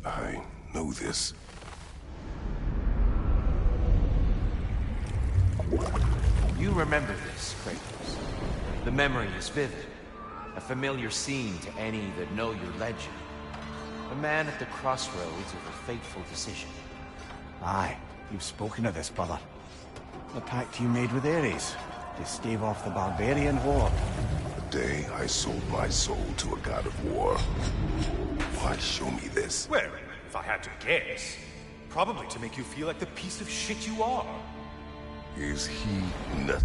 I know this. You remember this, Kratos. The memory is vivid. A familiar scene to any that know your legend. A man at the crossroads of a fateful decision. Aye, you've spoken of this, brother. The pact you made with Ares to stave off the barbarian horde. The day I sold my soul to a god of war. Why show me this? Well, if I had to guess, probably to make you feel like the piece of shit you are. Is he nuts?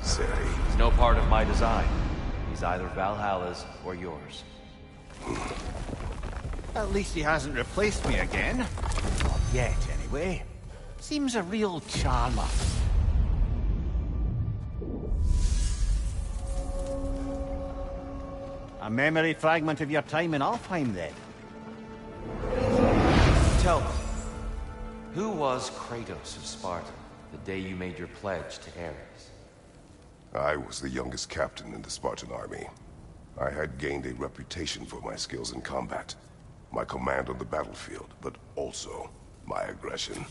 He's no part of my design. He's either Valhalla's or yours. At least he hasn't replaced me again. Not yet, anyway. Seems a real charmer. A memory fragment of your time in Alfheim, then? Tell me, who was Kratos of Sparta the day you made your pledge to Ares? I was the youngest captain in the Spartan army. I had gained a reputation for my skills in combat, my command on the battlefield, but also my aggression.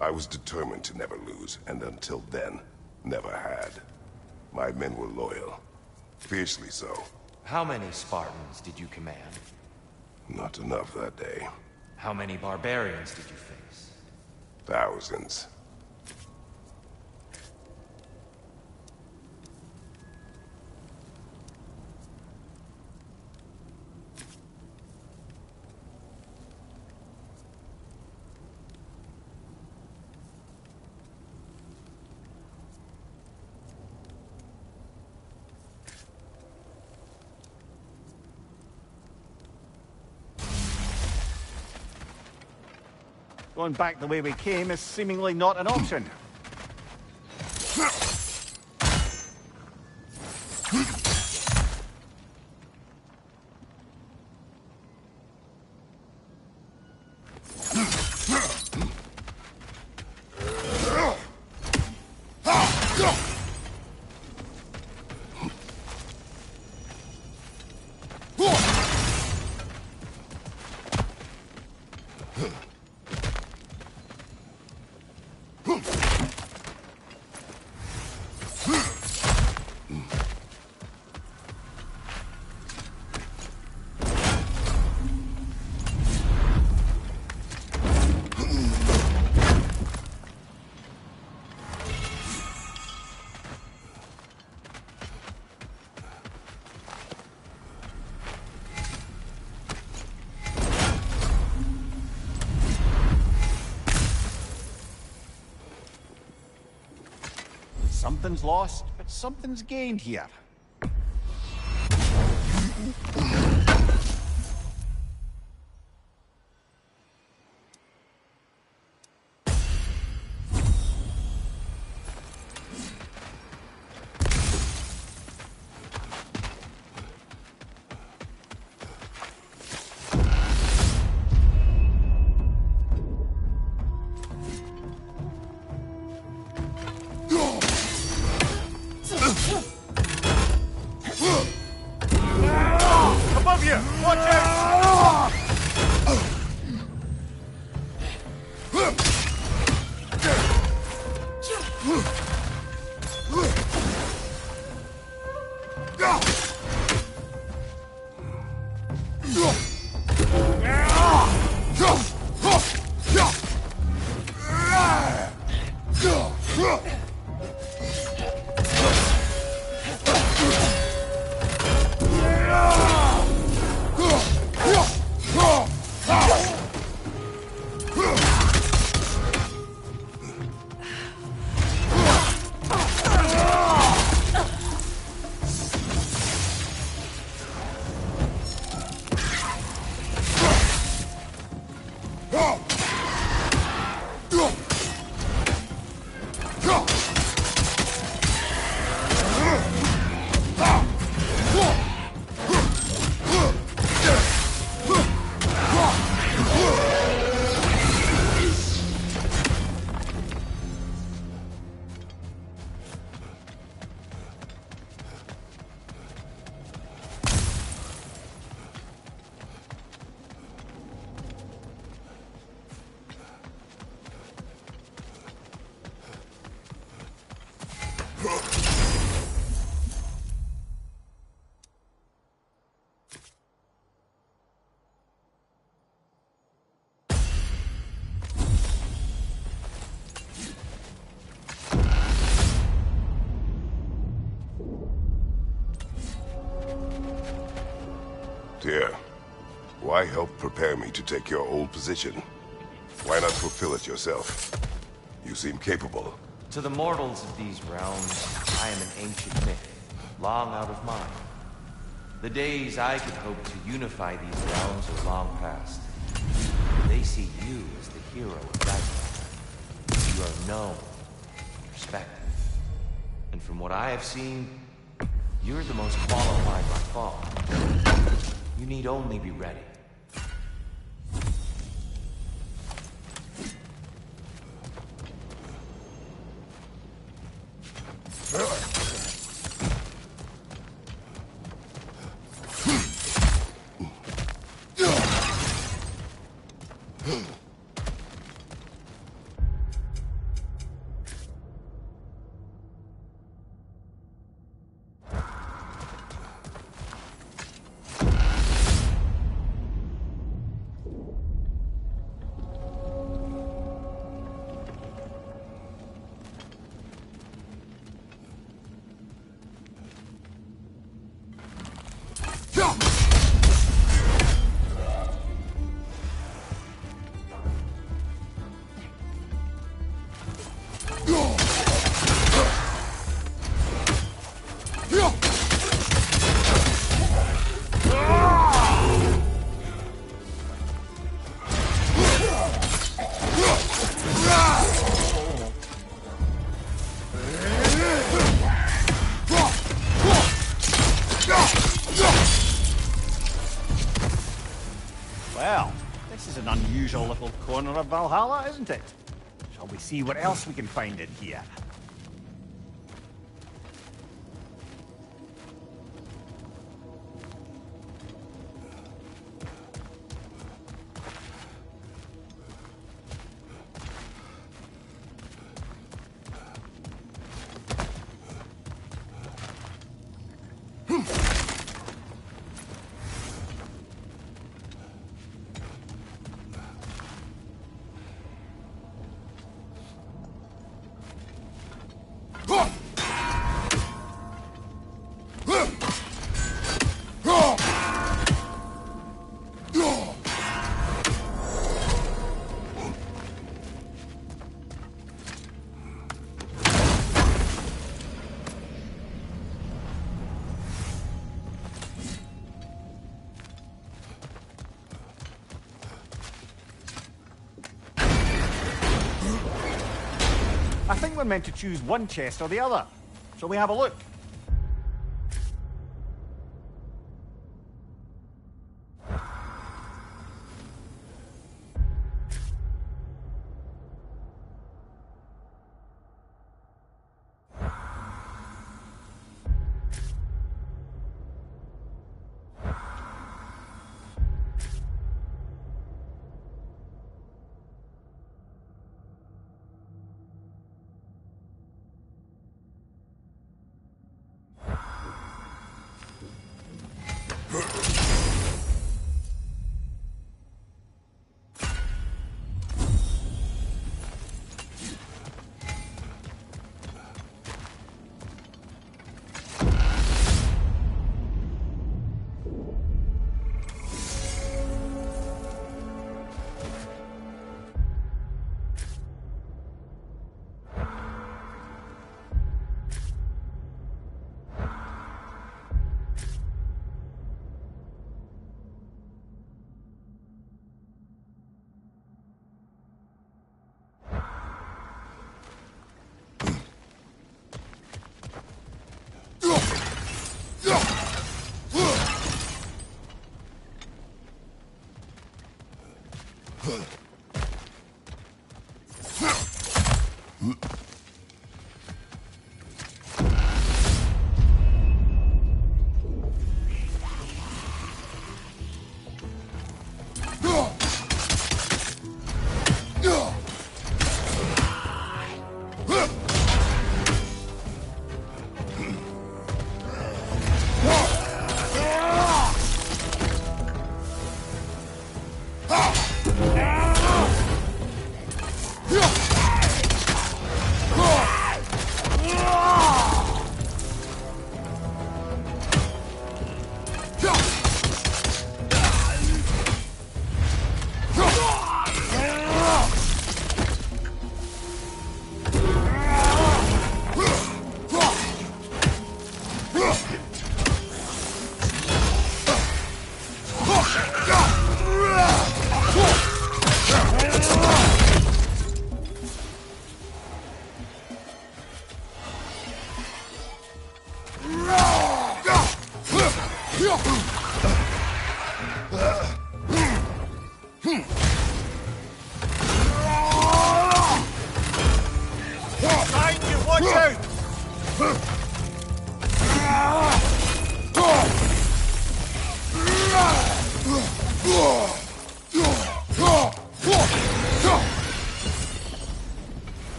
I was determined to never lose, and until then, never had. My men were loyal, fiercely so. How many Spartans did you command? Not enough that day. How many barbarians did you face? Thousands. Going back the way we came is seemingly not an option. Something's lost, but something's gained here. Above you! Watch out! Dear, why help prepare me to take your old position? Why not fulfill it yourself? You seem capable. To the mortals of these realms, I am an ancient myth, long out of mind. The days I could hope to unify these realms are long past. They see you as the hero of Ragnarok. You are known, respected. And from what I have seen, you're the most qualified by far. You need only be ready. Well, this is an unusual little corner of Valhalla, isn't it? Shall we see what else we can find in here? I think we're meant to choose one chest or the other. Shall we have a look?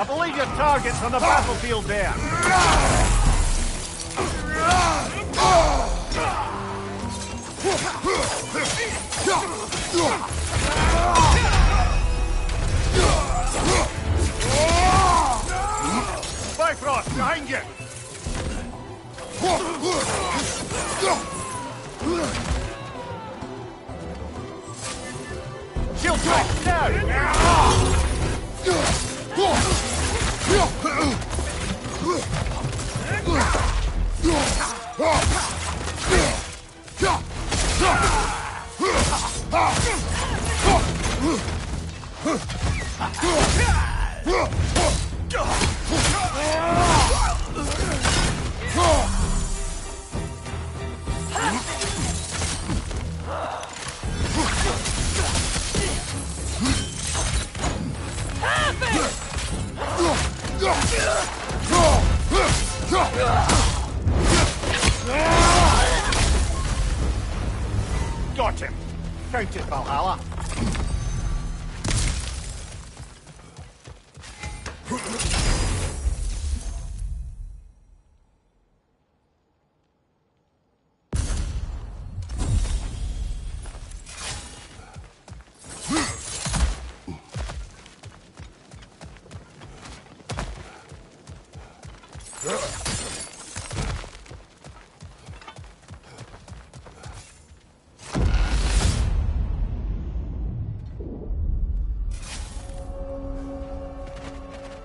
I believe your target's on the battlefield there. Bifrost, behind you! Shield strike, now! got him! Count it, Valhalla.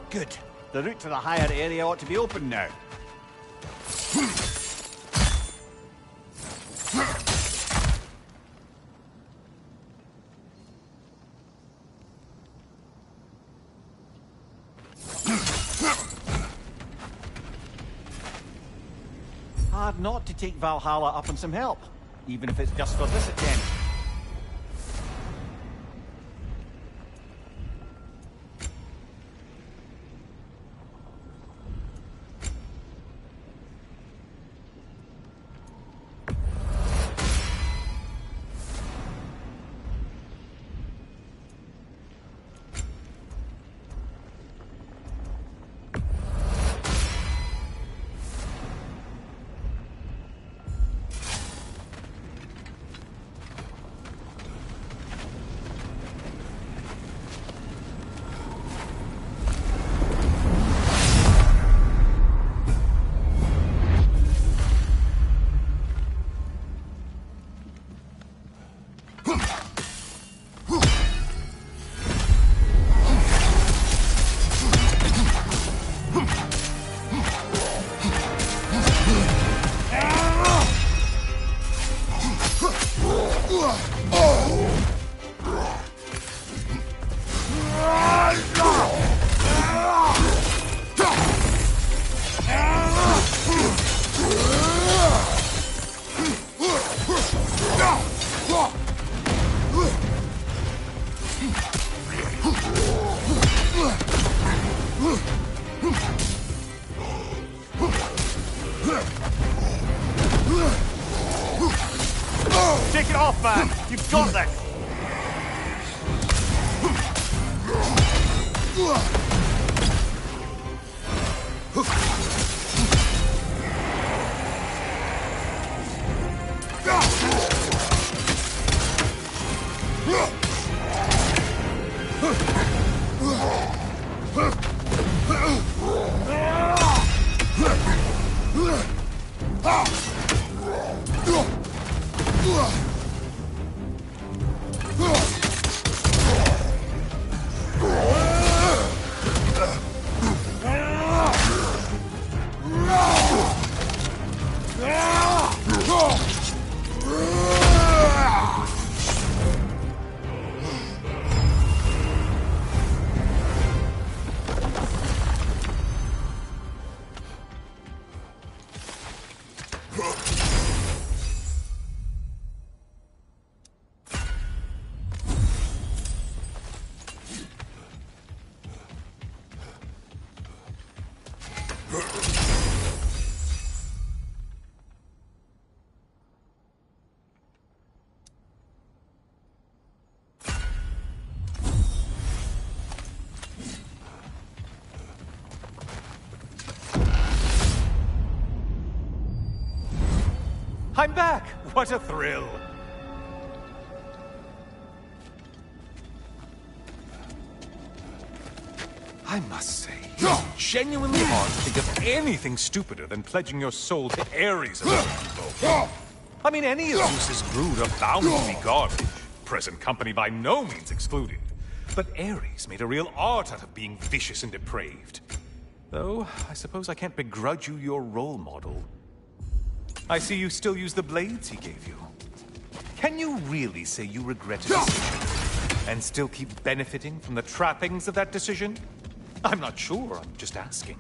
Good. The route to the higher area ought to be open now. Hard not to take Valhalla up on some help, even if it's just for this attempt. Take it off, man! You've got this! I'm back! What a thrill! I must say, it's genuinely hard to think of anything stupider than pledging your soul to Ares of all people. I mean, any of Zeus's brood are bound to be garbage, present company by no means excluded. But Ares made a real art out of being vicious and depraved. Though, I suppose I can't begrudge you your role model. I see you still use the blades he gave you. Can you really say you regret a decision, and still keep benefiting from the trappings of that decision? I'm not sure, I'm just asking.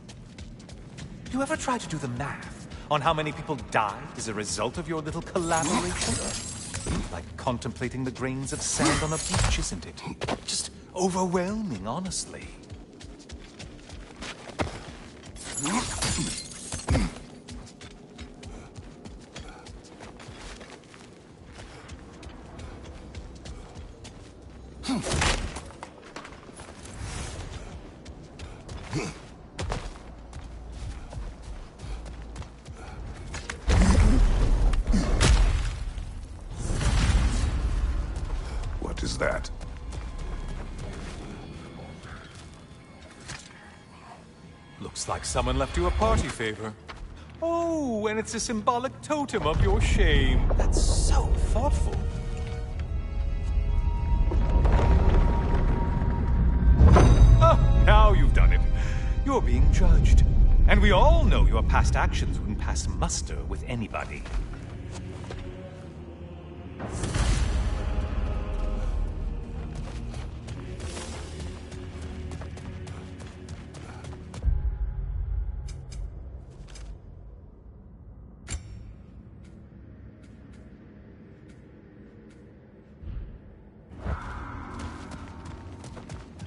You ever try to do the math on how many people died as a result of your little collaboration? Like contemplating the grains of sand on a beach, isn't it? Just overwhelming, honestly. Looks like someone left you a party favor. Oh, and it's a symbolic totem of your shame. That's so thoughtful. Ah, now you've done it. You're being judged. And we all know your past actions wouldn't pass muster with anybody.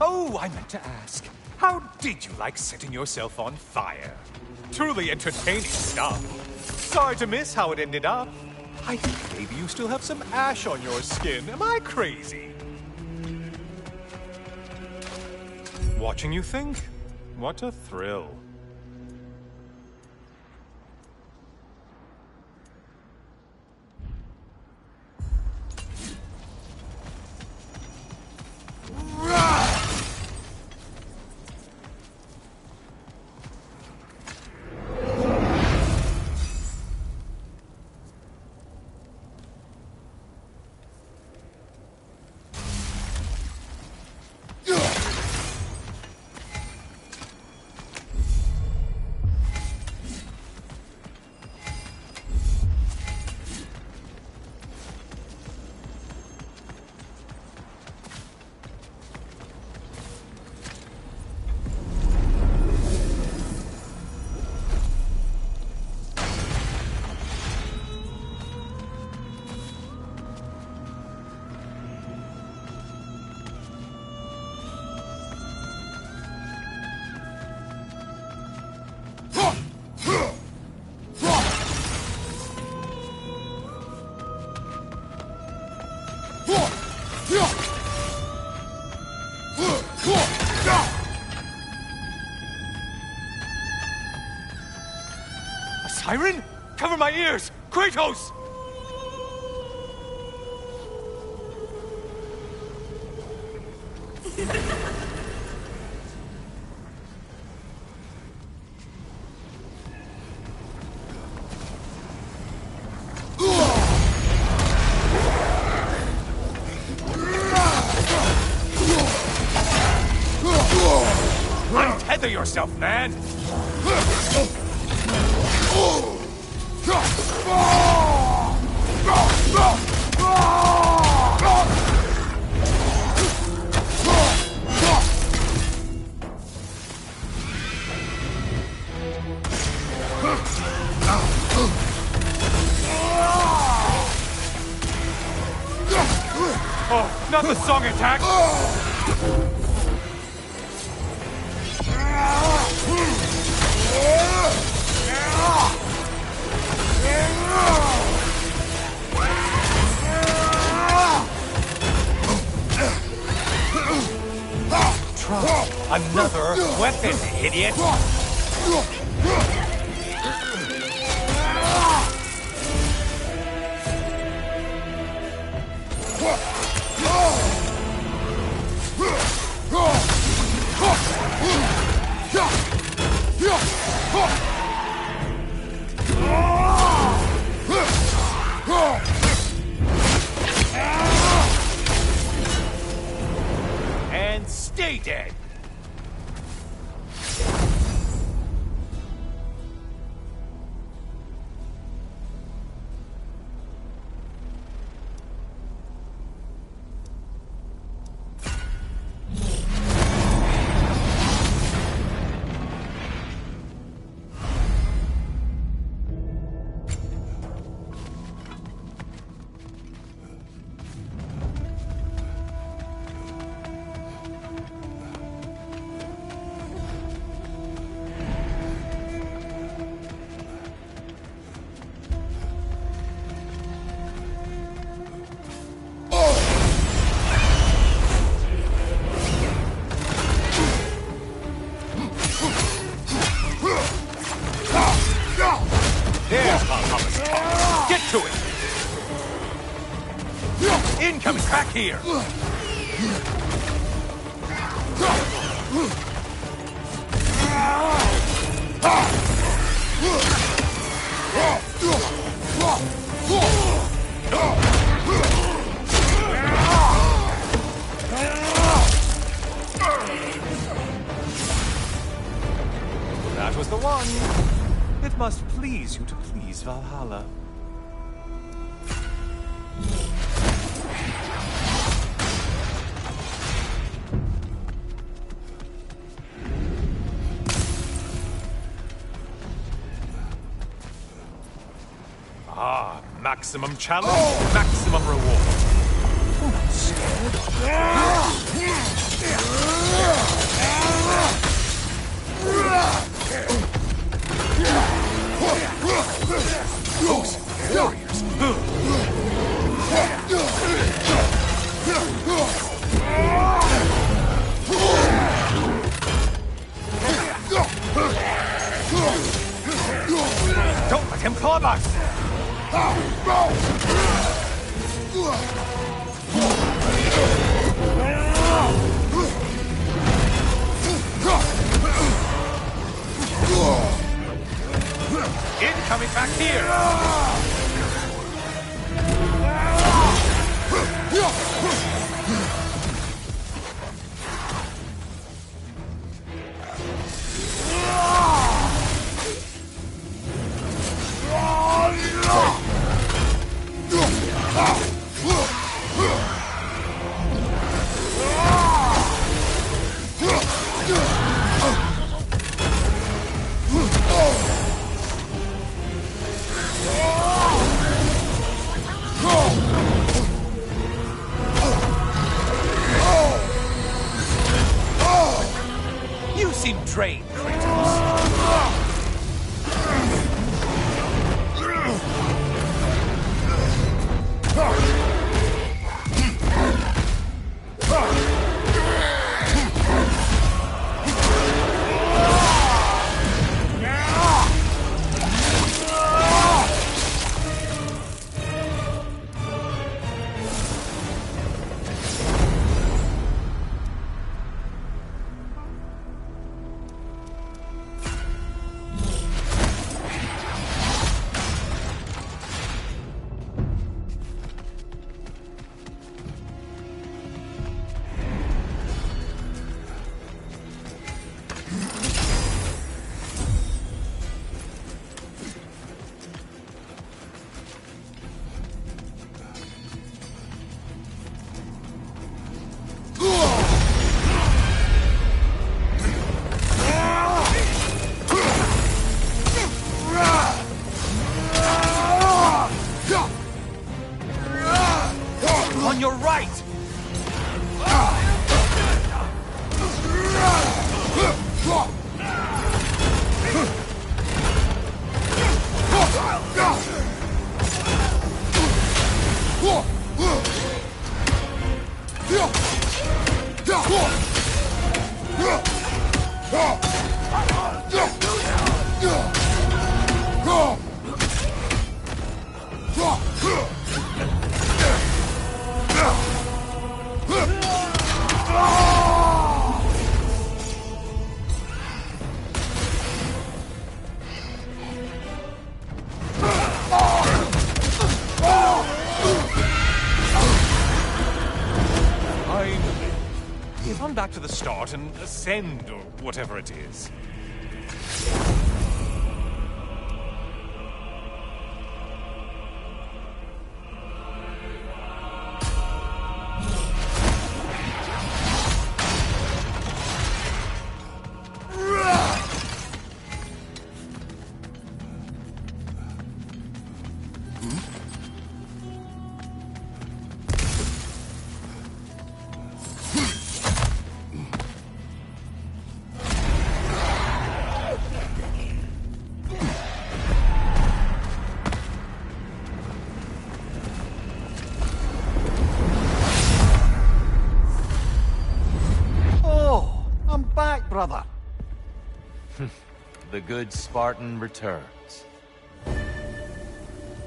Oh, I meant to ask. How did you like setting yourself on fire? Truly entertaining stuff. Sorry to miss how it ended up. I think maybe you still have some ash on your skin. Am I crazy? Watching you think? What a thrill. Siren? Cover my ears! Kratos! Untether yourself, man! Oh, not the song attack! Try another weapon, idiot! And stay dead! There's Valhalla's talk. Get to it! Incoming crack here! That was the one. It must please you to please Valhalla. Ah, maximum challenge, maximum reward. You're not scared. Those warriors. Don't let him club us! Incoming back here! You seem drained, Kratos. On your right! Run back to the start and ascend, or whatever it is. Brother. The good Spartan returns.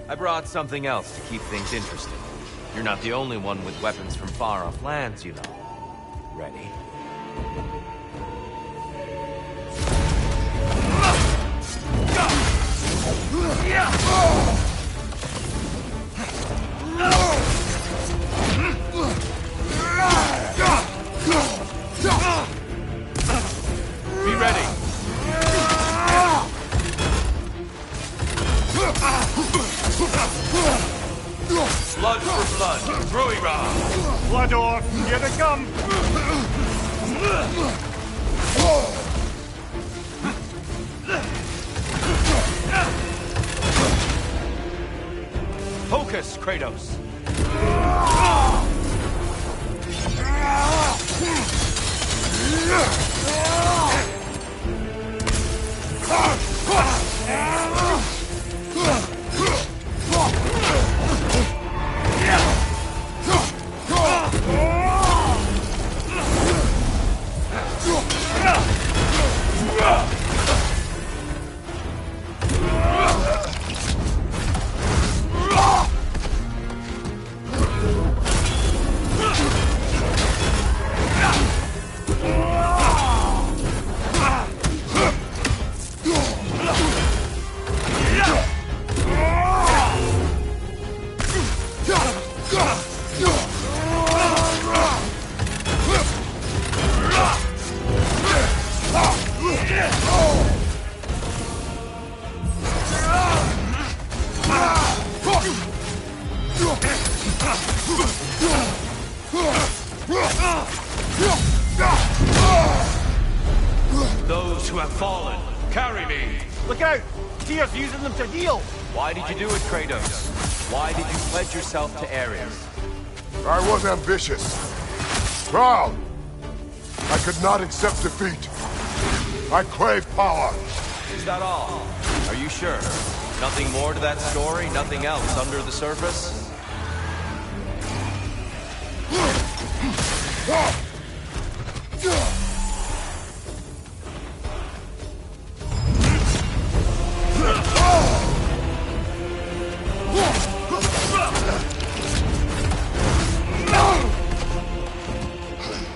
I brought something else to keep things interesting. You're not the only one with weapons from far-off lands, you know. Ready? Blood for blood, Ruira! Blood off! Here they come! Focus, Kratos! Those who have fallen, carry me! Look out! Tyr's using them to heal! Why did you do it, Kratos? Why did you pledge yourself to Ares? I was ambitious. Proud. I could not accept defeat. I crave power. Is that all? Are you sure? Nothing more to that story? Nothing else under the surface?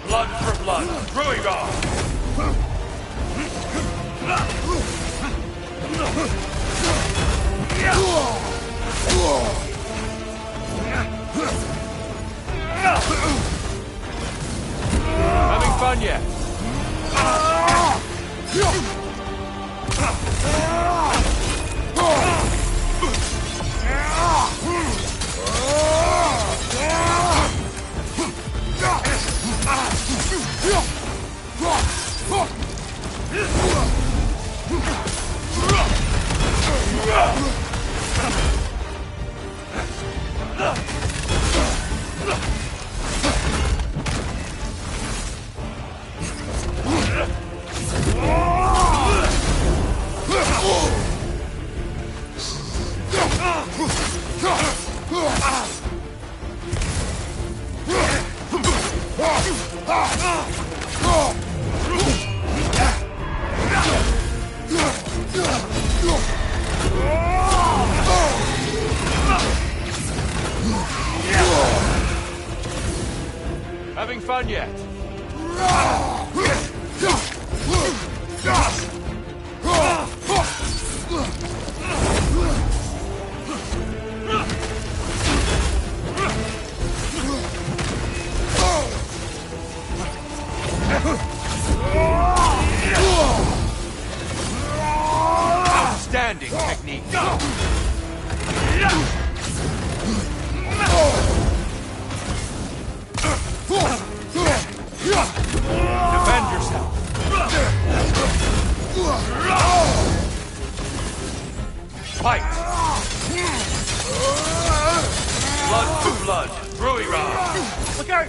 Blood for blood, Ruigar! Having fun yet? Having fun yet? Outstanding technique. Defend yourself. Fight. Blood to blood, Ruirar. Look out!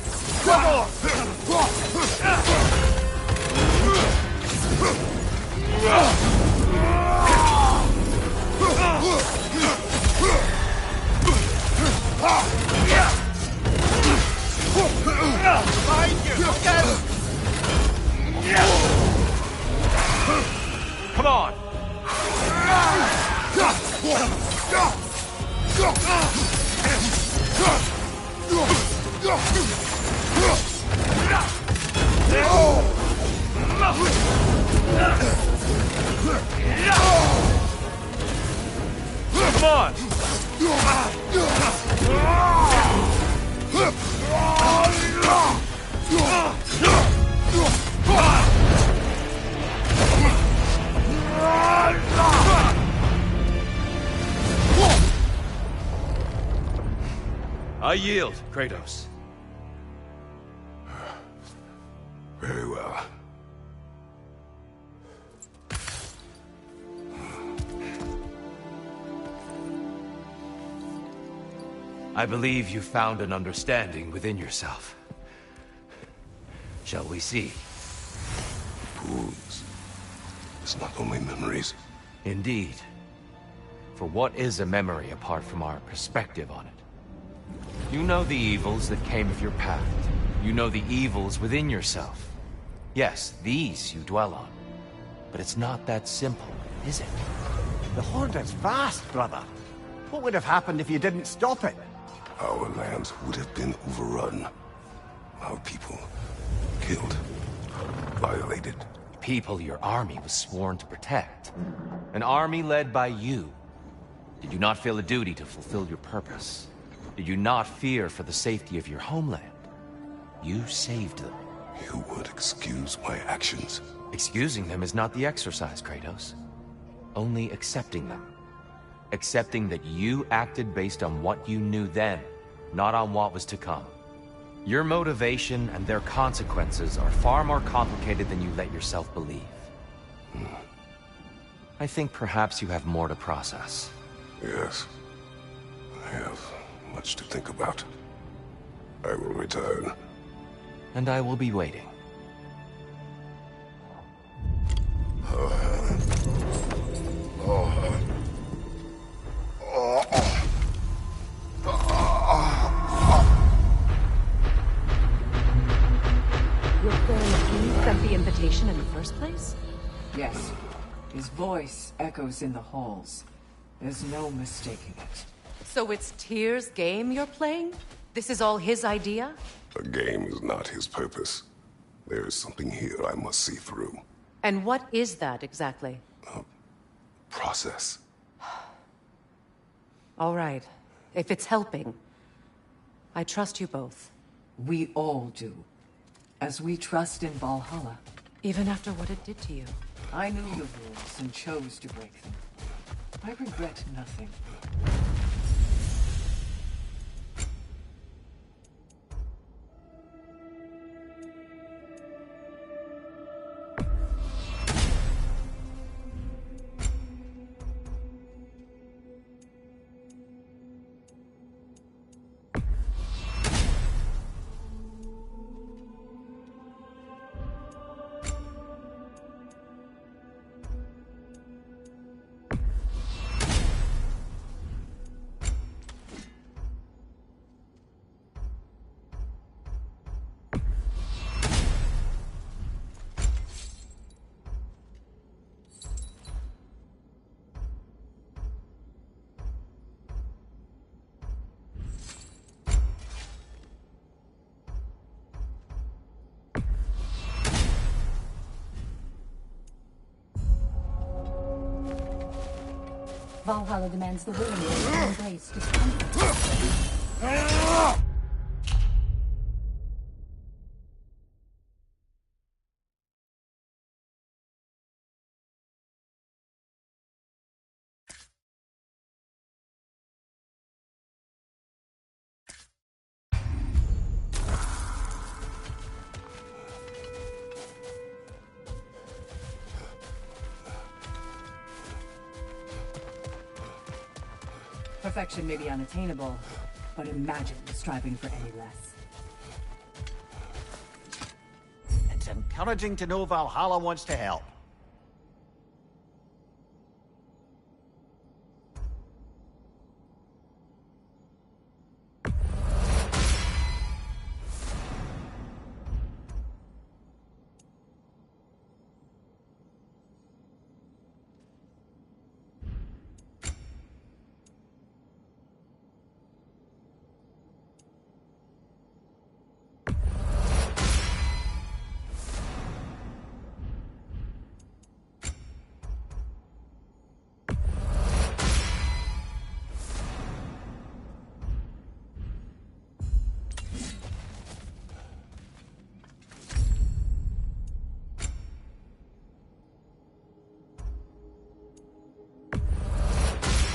Behind you! Look out! Come on. Come on. I yield, Kratos. Very well. I believe you found an understanding within yourself. Shall we see? Fools. It's not only memories. Indeed. For what is a memory apart from our perspective on it? You know the evils that came of your path. You know the evils within yourself. Yes, these you dwell on. But it's not that simple, is it? The Horde is vast, brother. What would have happened if you didn't stop it? Our lands would have been overrun. Our people killed, violated. People your army was sworn to protect. An army led by you. Did you not feel a duty to fulfill your purpose? Did you not fear for the safety of your homeland? You saved them. You would excuse my actions. Excusing them is not the exercise, Kratos. Only accepting them. Accepting that you acted based on what you knew then, not on what was to come. Your motivation and their consequences are far more complicated than you let yourself believe. I think perhaps you have more to process. Yes. I have much to think about. I will return. And I will be waiting. Your friend sent the invitation in the first place? Yes. His voice echoes in the halls. There's no mistaking it. So it's Tyr's game you're playing? This is all his idea? A game is not his purpose. There is something here I must see through. And what is that exactly? Process. All right. If it's helping, I trust you both. We all do. As we trust in Valhalla. Even after what it did to you. I knew the rules and chose to break them. I regret nothing. Valhalla demands the willingness to embrace discomfort. Perfection may be unattainable, but imagine striving for any less. It's encouraging to know Valhalla wants to help.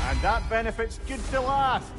And that benefit's good to last.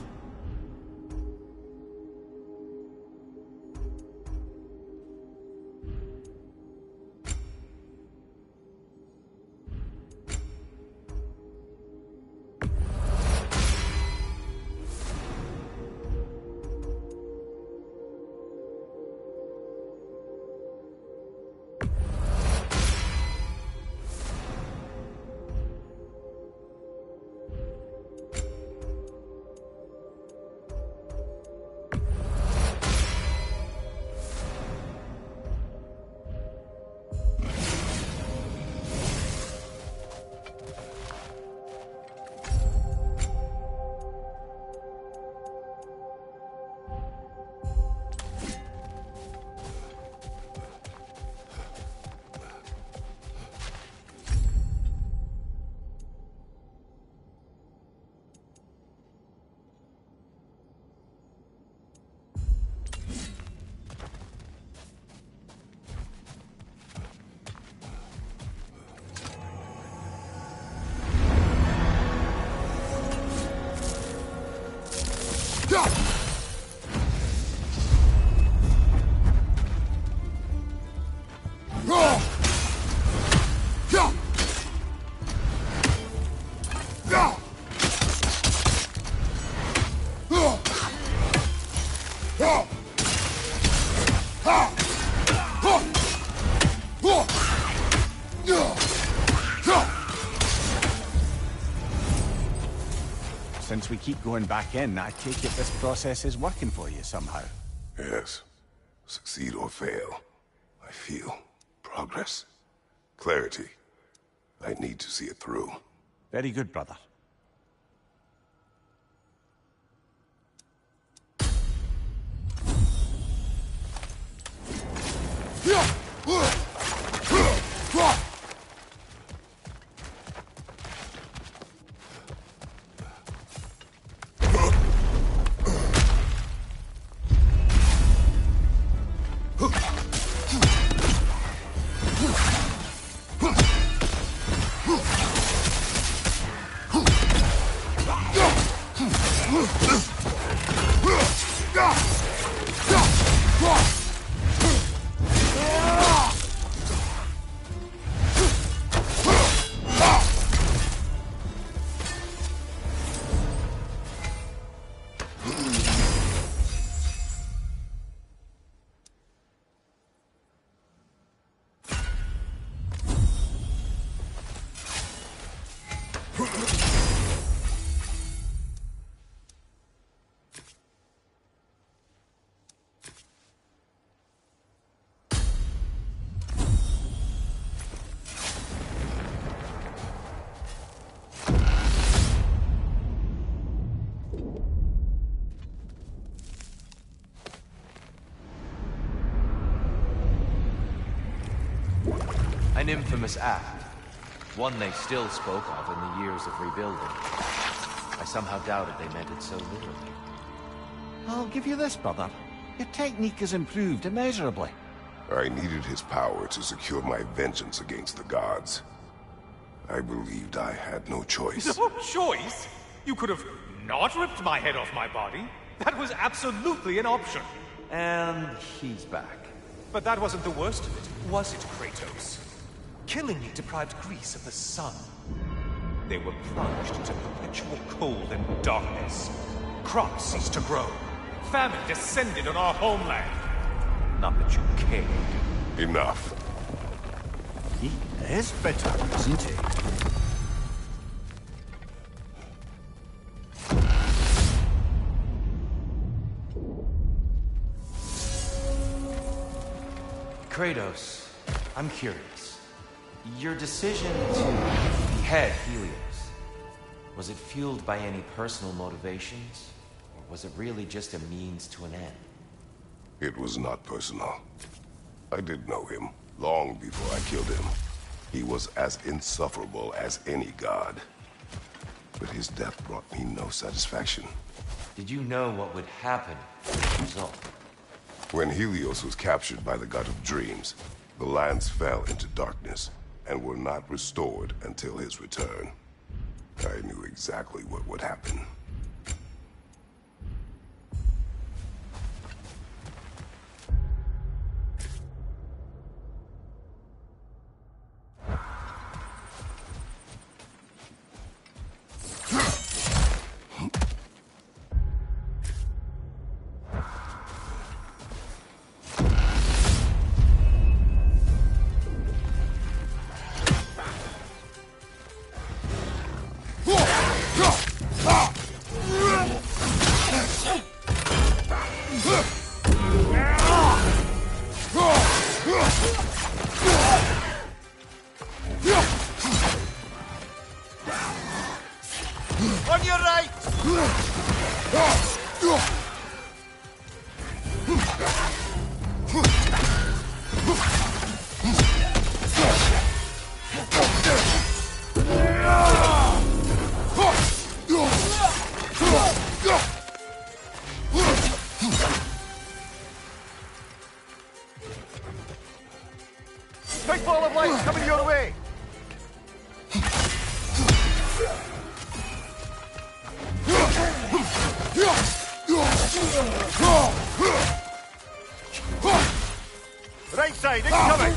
Since we keep going back in, I take it this process is working for you somehow. Yes. Succeed or fail, I feel progress. Clarity. I need to see it through. Very good, brother. An infamous act. One they still spoke of in the years of rebuilding. I somehow doubted they meant it so literally. I'll give you this, brother. Your technique has improved immeasurably. I needed his power to secure my vengeance against the gods. I believed I had no choice. No choice? You could have not ripped my head off my body. That was absolutely an option. And he's back. But that wasn't the worst of it, was it, Kratos? Killing me deprived Greece of the sun. They were plunged into perpetual cold and darkness. Crops ceased to grow. Famine descended on our homeland. Not that you cared. Enough. He is bitter, isn't he? Kratos, I'm curious. Your decision to behead Helios, was it fueled by any personal motivations? Or was it really just a means to an end? It was not personal. I did know him, long before I killed him. He was as insufferable as any god. But his death brought me no satisfaction. Did you know what would happen as a result? When Helios was captured by the god of dreams, the lands fell into darkness and were not restored until his return. I knew exactly what would happen. On your right! Big ball of light coming your way! Right side, incoming!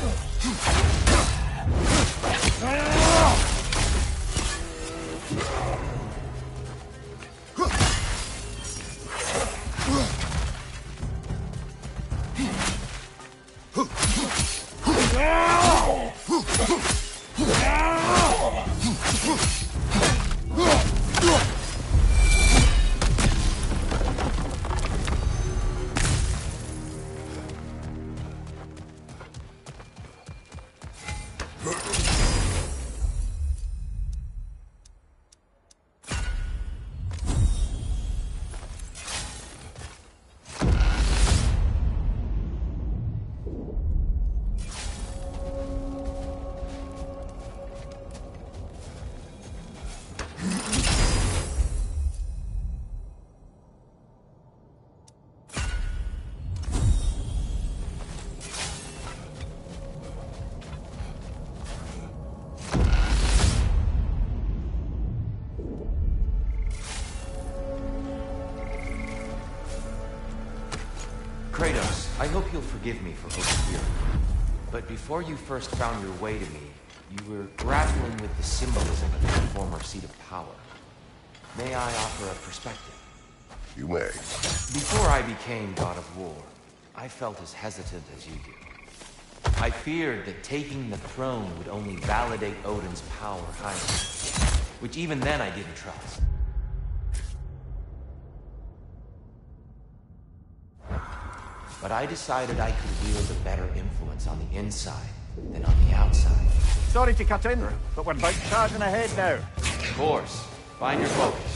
Kratos, I hope you'll forgive me for overhearing. But before you first found your way to me, you were grappling with the symbolism of your former seat of power. May I offer a perspective? You may. Before I became God of War, I felt as hesitant as you do. I feared that taking the throne would only validate Odin's power higher, which even then I didn't trust. But I decided I could wield a better influence on the inside than on the outside. Sorry to cut in, but we're about charging ahead now. Of course. Find your focus.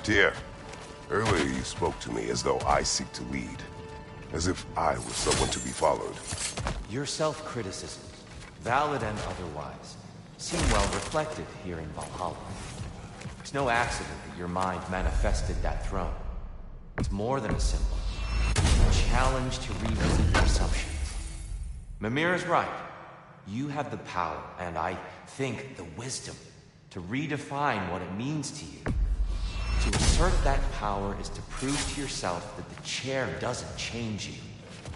Tyr, earlier you spoke to me as though I seek to lead. As if I was someone to be followed. Your self-criticisms, valid and otherwise, seem well reflected here in Valhalla. It's no accident that your mind manifested that throne. It's more than a symbol. A challenge to revisit your assumptions. Mimir is right. You have the power, and I think the wisdom, to redefine what it means to you. To assert that power is to prove to yourself that the chair doesn't change you,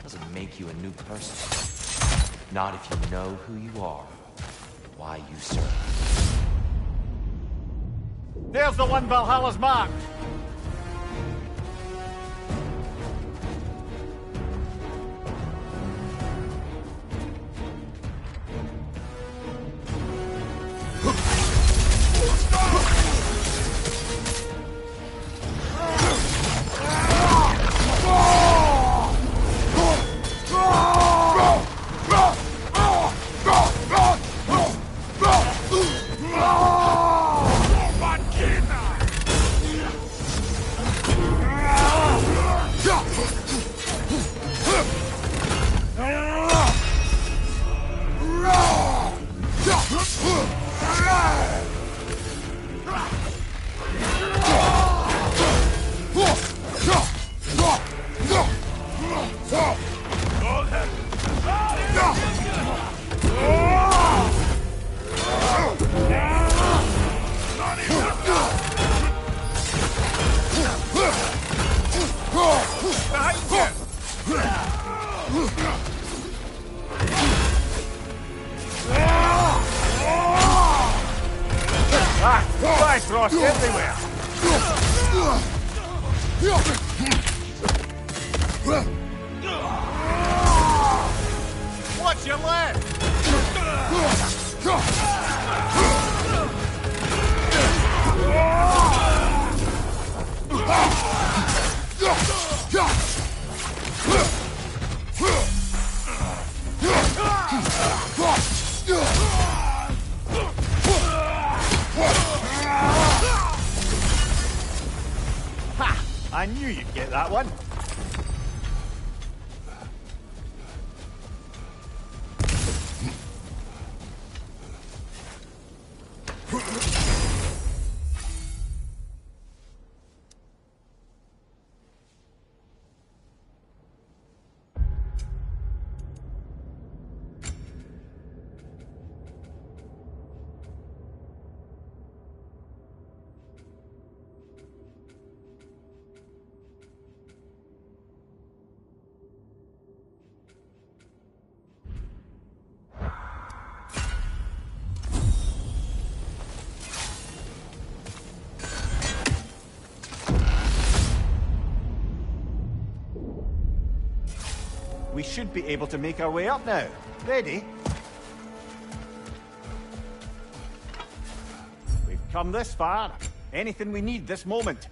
doesn't make you a new person. Not if you know who you are, why you serve. There's the one Valhalla's marked. Frost everywhere. Watch your left. I knew you'd get that one. We should be able to make our way up now. Ready? We've come this far. Anything we need this moment.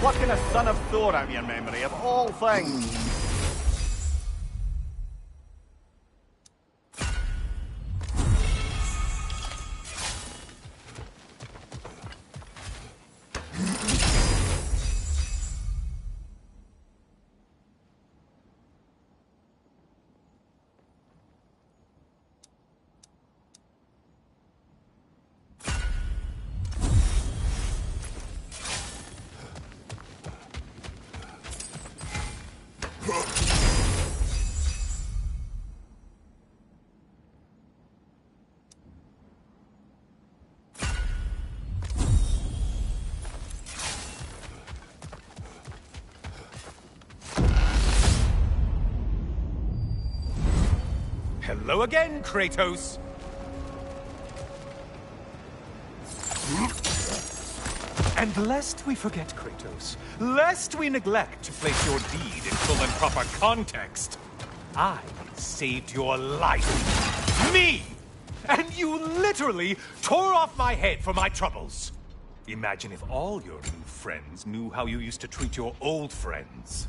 What can a son of Thor out of your memory, of all things? Hello again, Kratos! And lest we forget, Kratos, lest we neglect to place your deed in full and proper context, I saved your life. Me! And you literally tore off my head for my troubles. Imagine if all your new friends knew how you used to treat your old friends.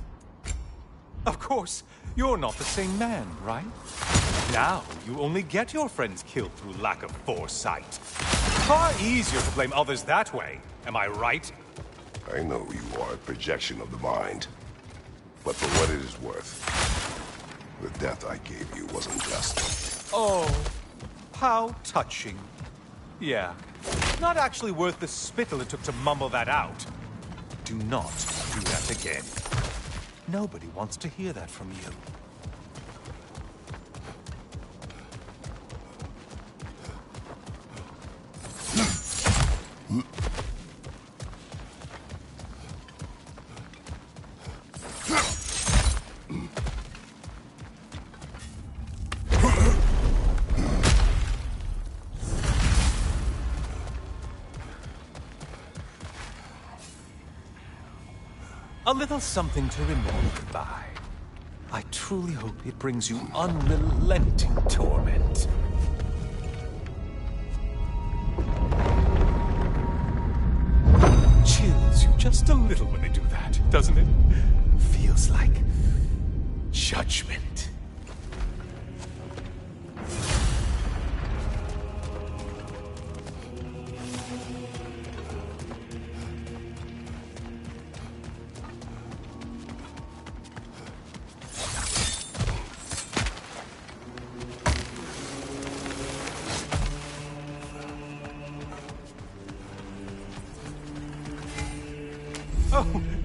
Of course, you're not the same man, right? Now, you only get your friends killed through lack of foresight. Far easier to blame others that way, am I right? I know you are a projection of the mind. But for what it is worth, the death I gave you wasn't just. Oh, how touching. Yeah, not actually worth the spittle it took to mumble that out. Do not do that again. Nobody wants to hear that from you. A little something to remember by. I truly hope it brings you unrelenting torment. Chills you just a little when they do that, doesn't it? Feels like judgment.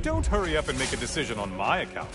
Don't hurry up and make a decision on my account.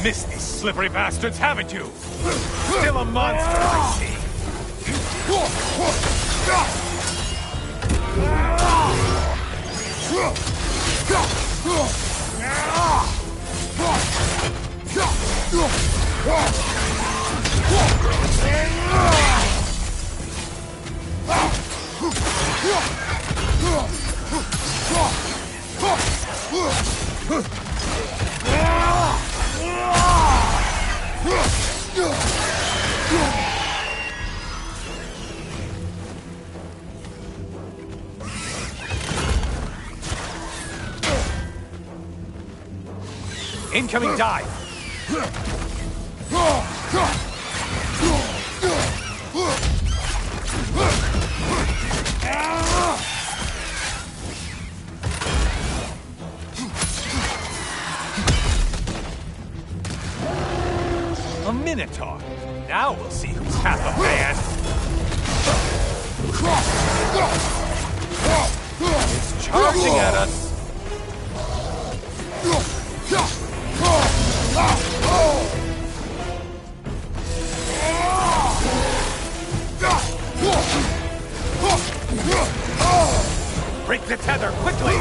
Missed these slippery bastards, haven't you? Still a monster, I see. Incoming dive! A Minotaur. Now we'll see who's half a man. It's charging at us. Break the tether, quickly!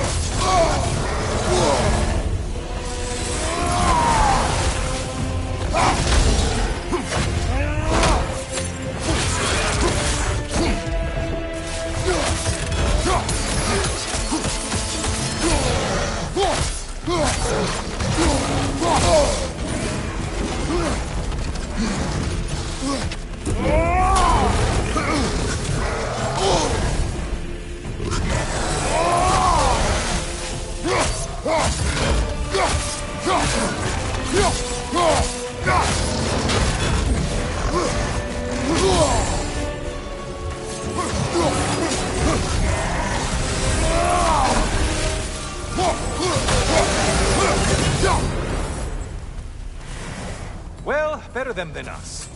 Well, better them than us.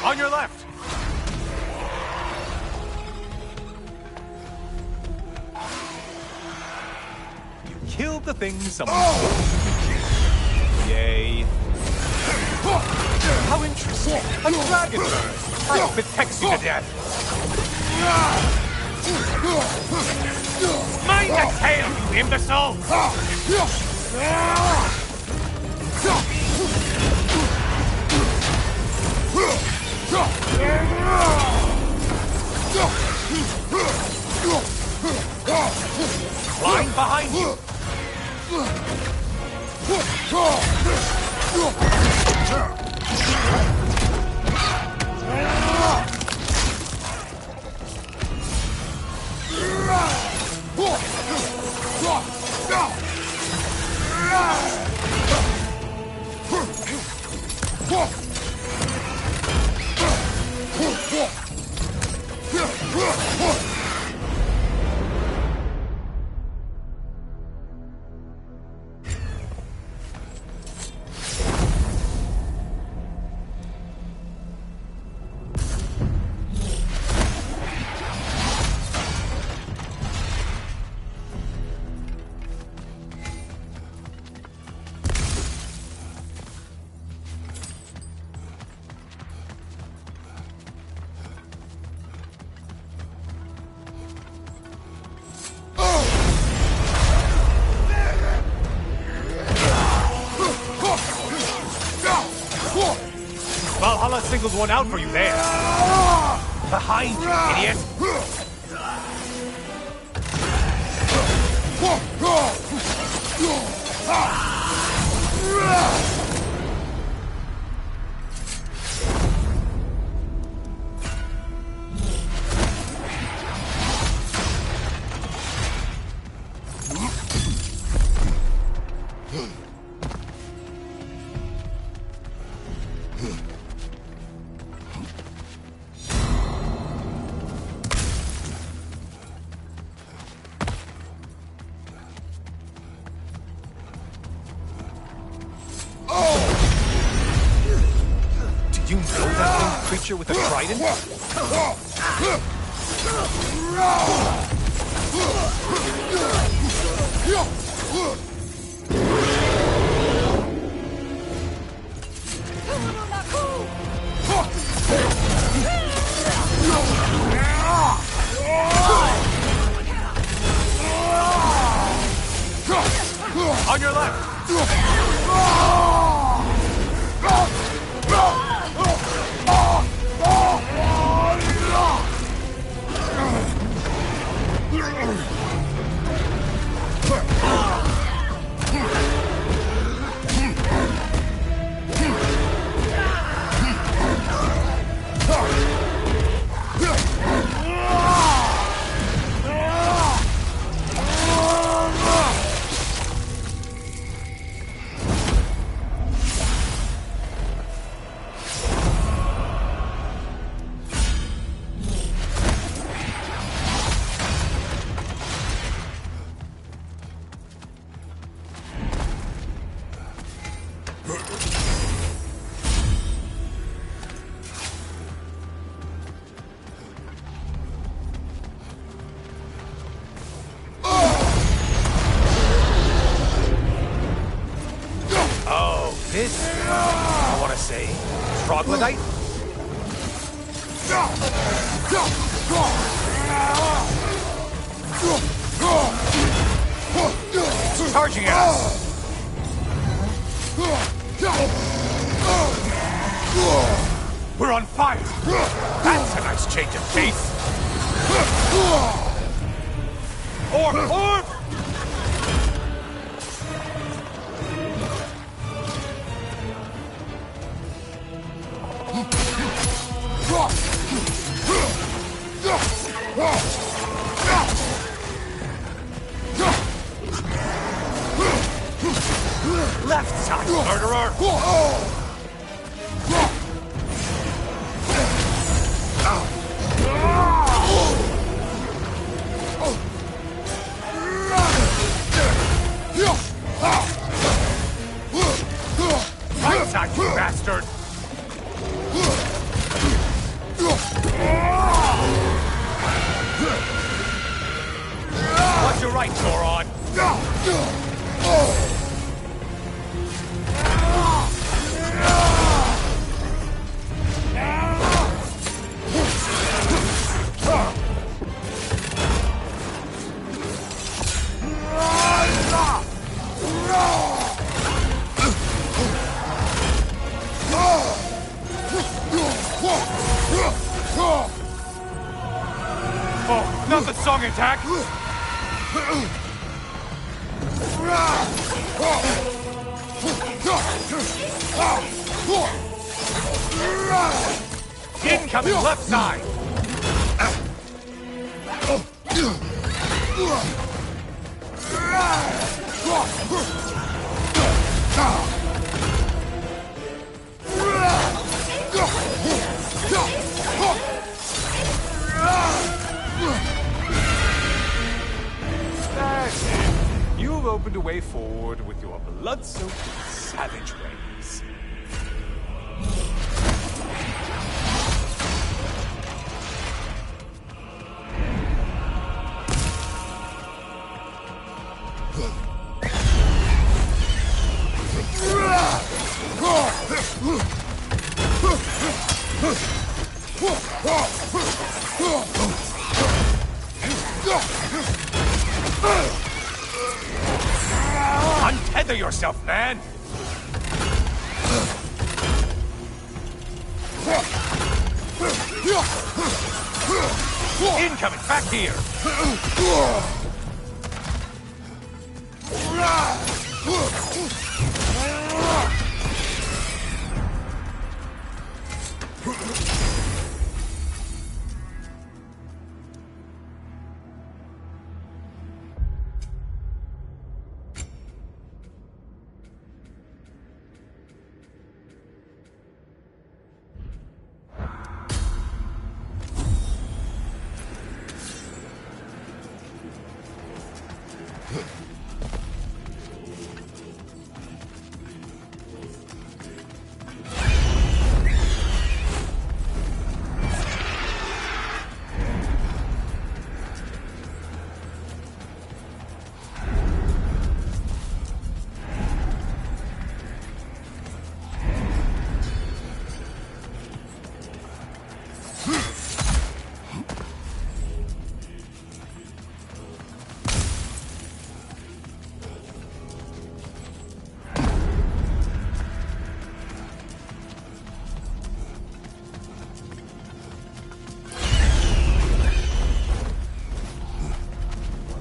On your left! You killed the thing someone told you to kill. Yay. How interesting! A dragon bird! I hope it pecks you to death! Mind the tail, you imbecile! Valhalla singled one out for you there. Behind you, idiot! You know that winged creature with a trident? On your left! This, I want to say, troglodyte? It's charging at us! We're on fire! That's a nice change of pace! Orb! Left side, murderer! Right side, you bastard! Watch your right, Goron! Oh, not the song attack! Incoming left side! That's it. You've opened a way forward with your blood-soaked savage ways. Untether yourself, man! Incoming, back here!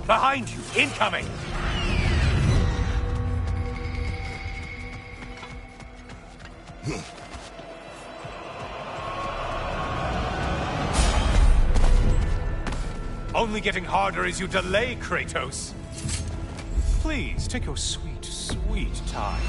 Behind you! Incoming! Only getting harder as you delay, Kratos. Please, take your sweet, sweet time.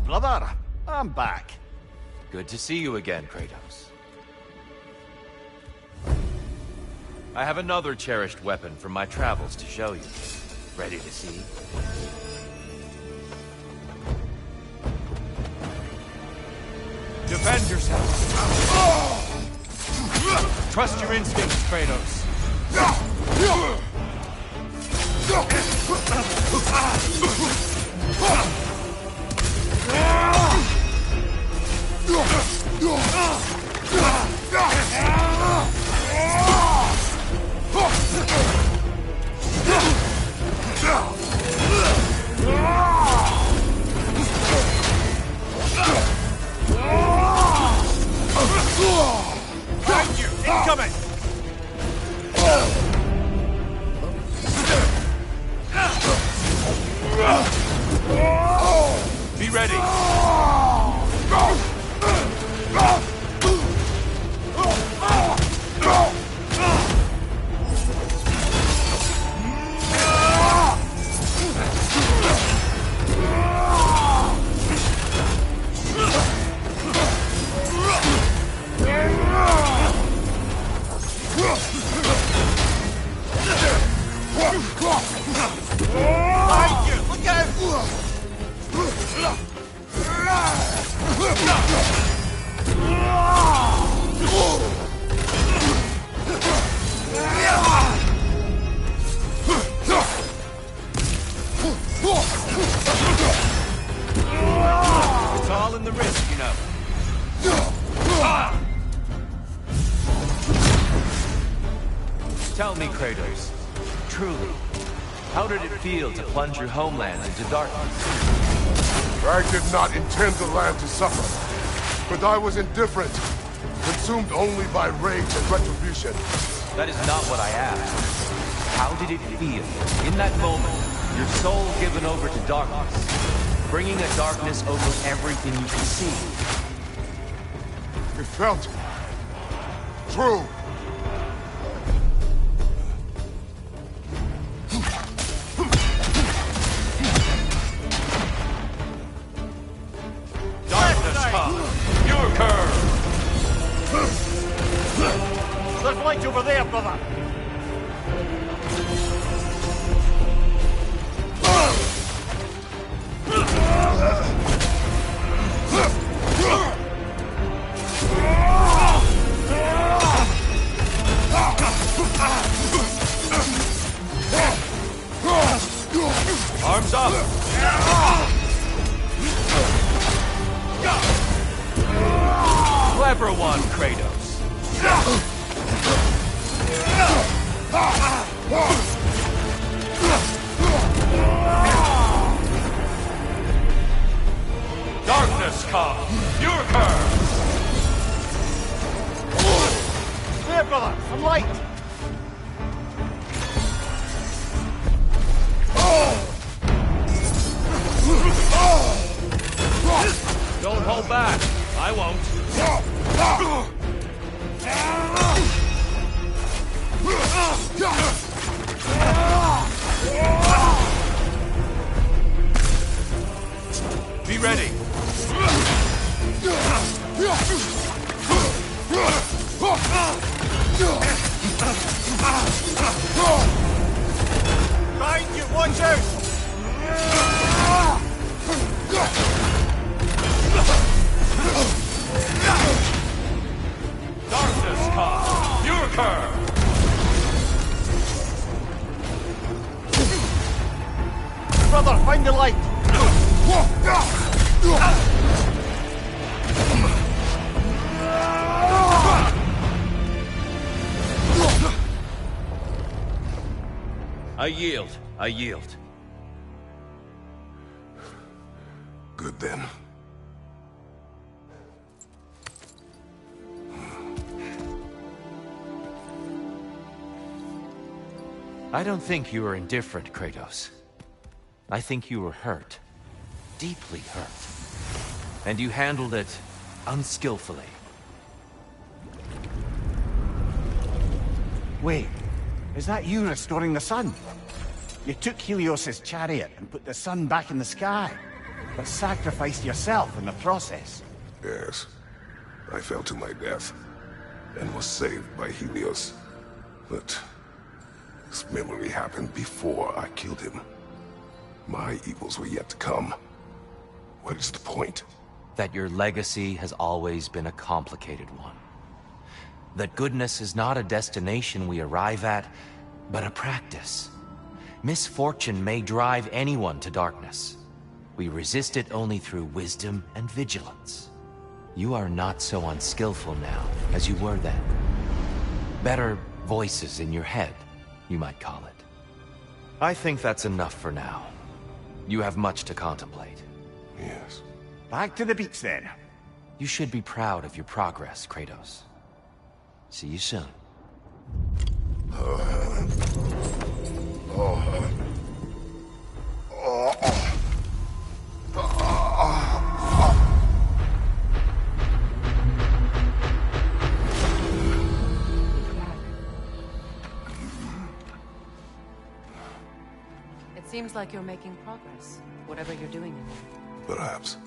Brother, I'm back. Good to see you again, Kratos. I have another cherished weapon from my travels to show you. Ready to see? Defend yourself. Trust your instincts, Kratos. Behind you! Incoming! Be ready! Behind you! Look out! It's all in the wrist, you know. Tell me, Kratos, truly, how did it feel to plunge your homeland into darkness? I did not intend the land to suffer, but I was indifferent, consumed only by rage and retribution. That is not what I asked. How did it feel, in that moment, your soul given over to darkness, bringing a darkness over everything you can see? It felt true. Darkness come! Your curve! There's light over there, brother! Arms up! Clever one, Kratos. Darkness come! Your curve! There, brother! Some light! Don't hold back. I won't. Be ready. Behind you! Watch out! Darkness come. Your curve. Brother, find the light! I yield. I yield. Good then. I don't think you were indifferent, Kratos. I think you were hurt. Deeply hurt. And you handled it unskillfully. Wait, is that you restoring the sun? You took Helios's chariot and put the sun back in the sky, but sacrificed yourself in the process. Yes. I fell to my death, and was saved by Helios. But this memory happened before I killed him. My evils were yet to come. What is the point? that your legacy has always been a complicated one. That goodness is not a destination we arrive at, but a practice. Misfortune may drive anyone to darkness. We resist it only through wisdom and vigilance. You are not so unskillful now as you were then. Better voices in your head, you might call it. I think that's enough for now. You have much to contemplate. Yes. Back to the beach then. You should be proud of your progress, Kratos. See you soon. It seems like you're making progress, whatever you're doing in there. Perhaps.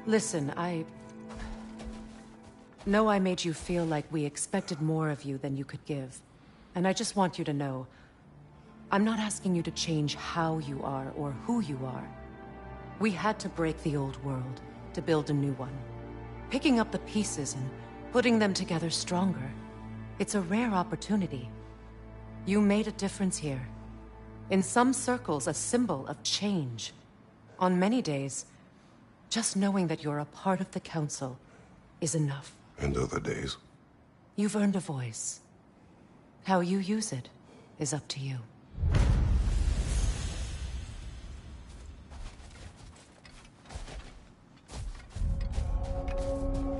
Listen, I know I made you feel like we expected more of you than you could give. And I just want you to know, I'm not asking you to change how you are or who you are. We had to break the old world to build a new one. Picking up the pieces and putting them together stronger. It's a rare opportunity. You made a difference here. In some circles, a symbol of change. On many days, just knowing that you're a part of the Council is enough. And other days? You've earned a voice. How you use it is up to you.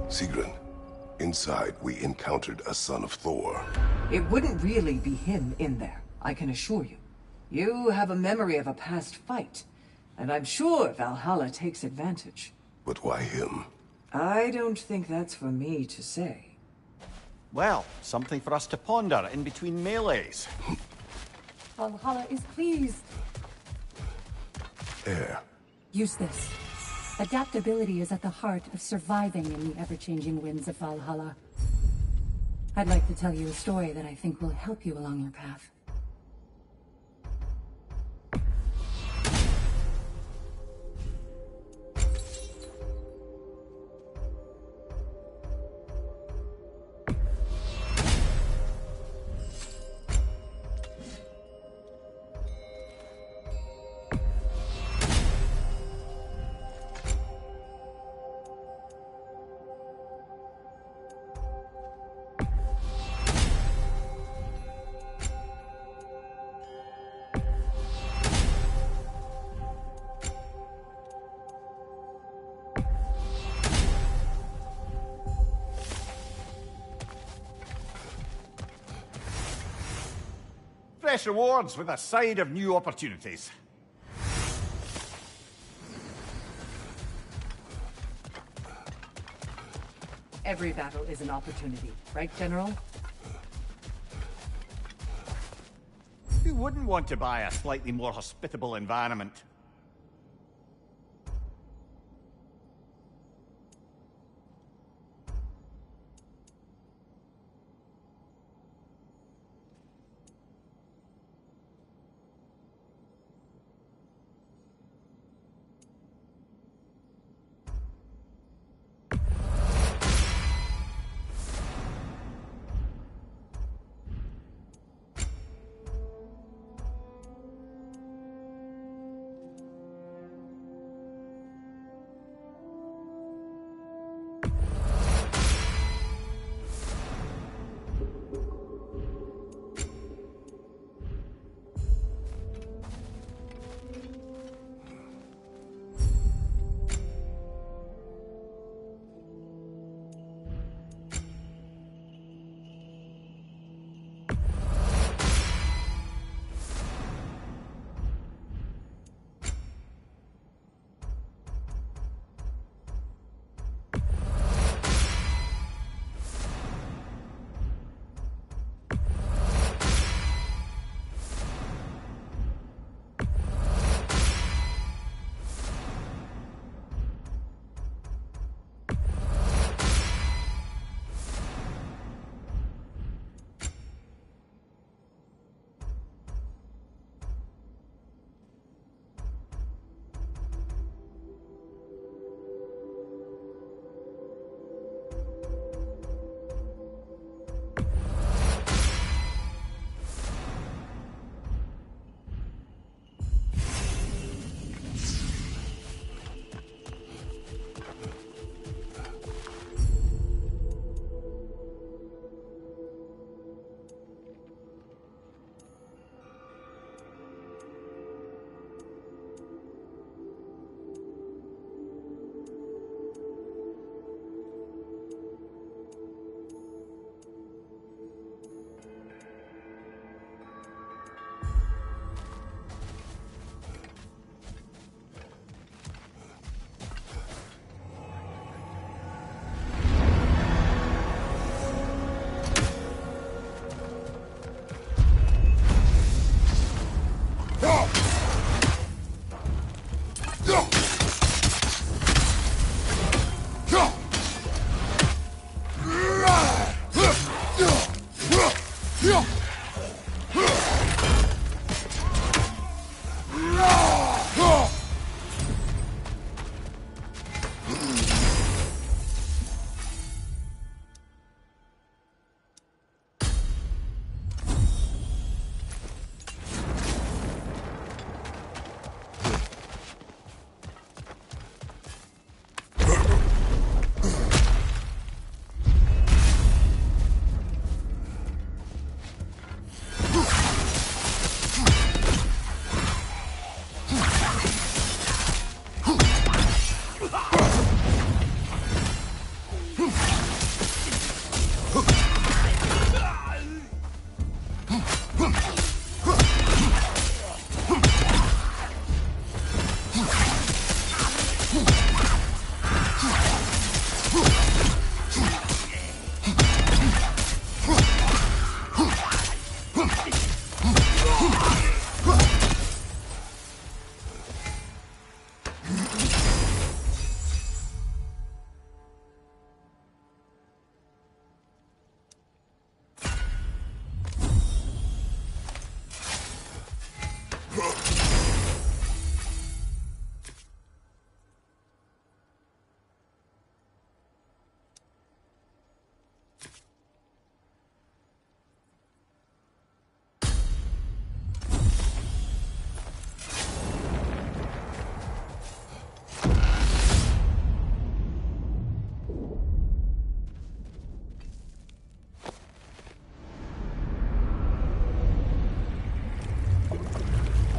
Sigrun, inside we encountered a son of Thor. It wouldn't really be him in there, I can assure you. You have a memory of a past fight, and I'm sure Valhalla takes advantage. But why him? I don't think that's for me to say. Well, something for us to ponder in between melees. Valhalla is pleased. Air. Use this. Adaptability is at the heart of surviving in the ever-changing winds of Valhalla. I'd like to tell you a story that I think will help you along your path. Fresh rewards with a side of new opportunities. Every battle is an opportunity, right, General? Who wouldn't want to buy a slightly more hospitable environment?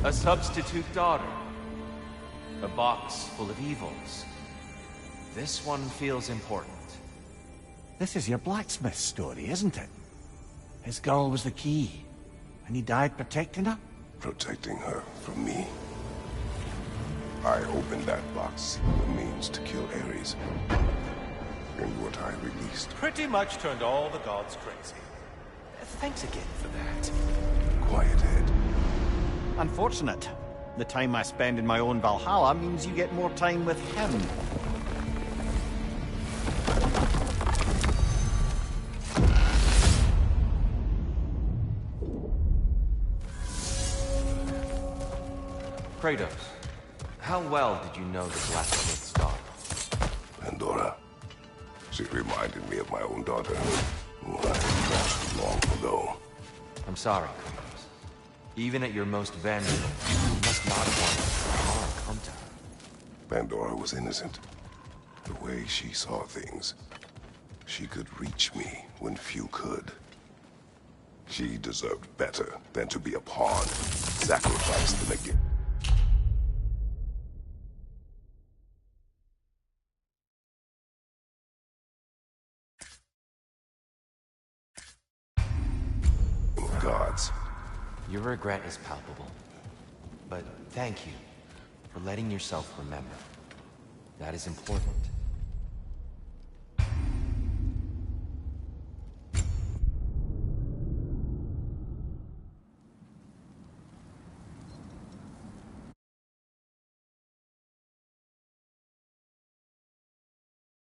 A substitute daughter. A box full of evils. This one feels important. This is your blacksmith story, isn't it? His girl was the key, and he died protecting her? Protecting her from me. I opened that box, the means to kill Ares. And what I released. Pretty much turned all the gods crazy. Thanks again for that. Quiet head. Unfortunate. The time I spend in my own Valhalla means you get more time with him. Kratos, how well did you know the blacksmith's daughter? Pandora. She reminded me of my own daughter, who I lost long ago. I'm sorry, Kratos. Even at your most vengeful, you must not want harm come to her. Pandora was innocent. The way she saw things, she could reach me when few could. She deserved better than to be a pawn, sacrificed in a game. Gods. Your regret is palpable. But thank you for letting yourself remember. That is important.